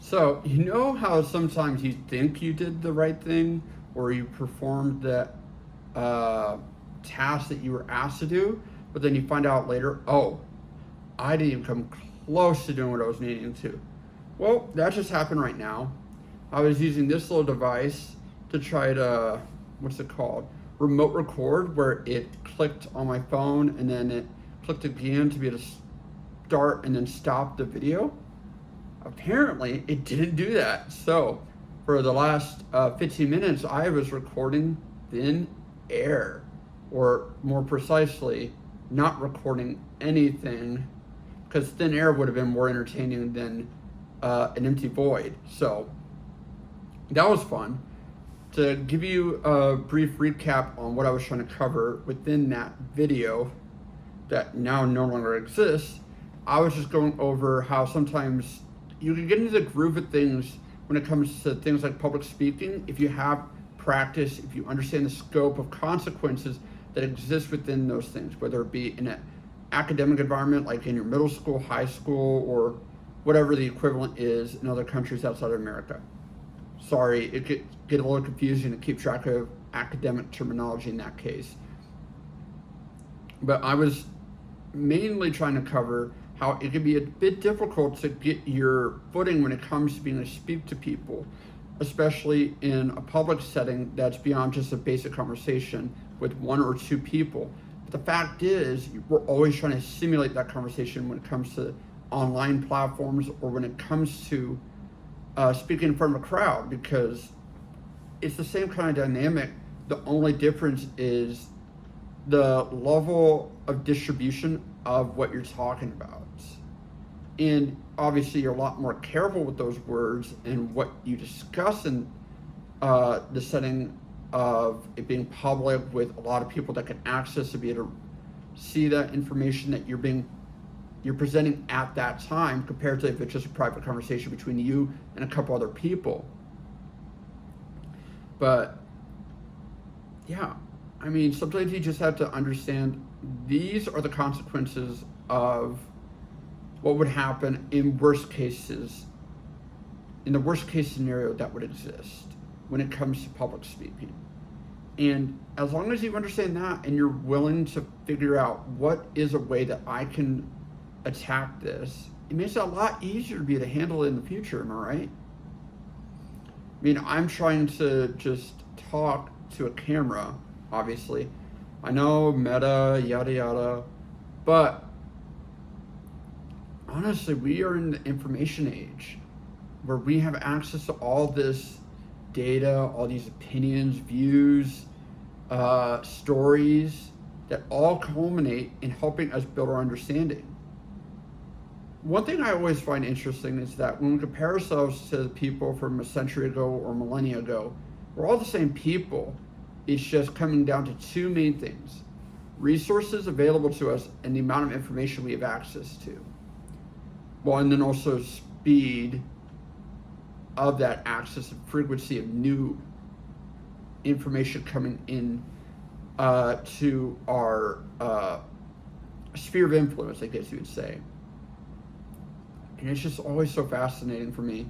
So, you know how sometimes you think you did the right thing or you performed the uh, task that you were asked to do, but then you find out later, oh, I didn't even come close to doing what I was needing to. Well, that just happened right now. I was using this little device to try to, what's it called? Remote record, where it clicked on my phone and then it clicked again to be able to start and then stop the video. Apparently, it didn't do that. So, for the last 15 minutes, I was recording thin air, or more precisely, not recording anything, because thin air would have been more entertaining than an empty void. So, that was fun. To give you a brief recap on what I was trying to cover within that video that now no longer exists, I was just going over how sometimes you can get into the groove of things when it comes to things like public speaking if you have practice, if you understand the scope of consequences that exist within those things, whether it be in an academic environment like in your middle school, high school, or whatever the equivalent is in other countries outside of America. Sorry, it could get a little confusing to keep track of academic terminology in that case. But I was mainly trying to cover how it can be a bit difficult to get your footing when it comes to being able to speak to people, especially in a public setting that's beyond just a basic conversation with one or two people. But the fact is, we're always trying to simulate that conversation when it comes to online platforms or when it comes to speaking in front of a crowd, because it's the same kind of dynamic. The only difference is the level of distribution of what you're talking about. And obviously, you're a lot more careful with those words and what you discuss in the setting of it being public with a lot of people that can access to be able to see that information that you're presenting at that time, compared to if it's just a private conversation between you and a couple other people. But yeah, I mean, sometimes you just have to understand these are the consequences of what would happen in the worst case scenario that would exist when it comes to public speaking. And as long as you understand that and you're willing to figure out what is a way that I can attack this, it makes it a lot easier to be able to handle it in the future, am I right? I mean, I'm trying to just talk to a camera, obviously. I know, meta, yada yada, but honestly, we are in the information age where we have access to all this data, all these opinions, views, stories that all culminate in helping us build our understanding. One thing I always find interesting is that when we compare ourselves to the people from a century ago or millennia ago, we're all the same people. It's just coming down to two main things: resources available to us and the amount of information we have access to. Well, and then also speed of that access and frequency of new information coming in to our sphere of influence, I guess you would say. And it's just always so fascinating for me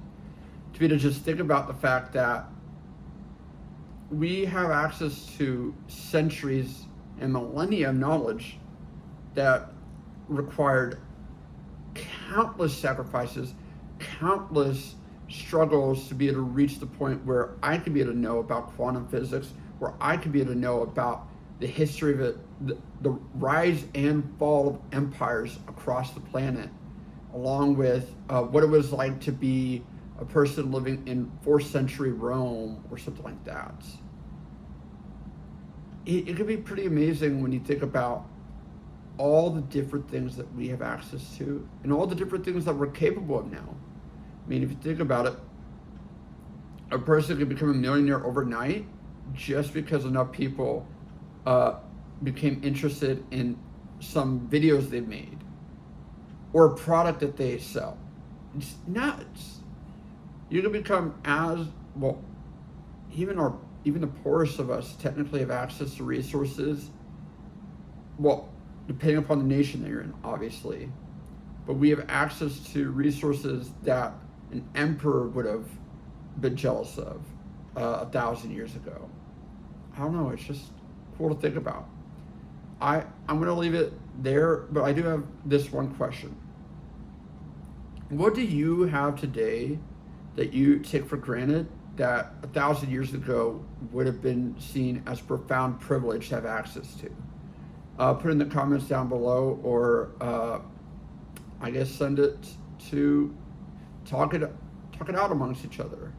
to be able to just think about the fact that we have access to centuries and millennia of knowledge that required countless sacrifices, countless struggles to be able to reach the point where I could be able to know about quantum physics, where I could be able to know about the history of it, the rise and fall of empires across the planet, along with what it was like to be a person living in 4th century Rome or something like that. It could be pretty amazing when you think about all the different things that we have access to and all the different things that we're capable of now. I mean, if you think about it, a person could become a millionaire overnight just because enough people became interested in some videos they've made or a product that they sell. It's nuts. You can become as well. Even the poorest of us technically have access to resources. Well, depending upon the nation that you're in, obviously. But we have access to resources that an emperor would have been jealous of 1,000 years ago. I don't know. It's just cool to think about. I'm going to leave it there, but I do have this one question. What do you have today that you take for granted that 1,000 years ago would have been seen as profound privilege to have access to? Put in the comments down below, or I guess send it to talk it out amongst each other.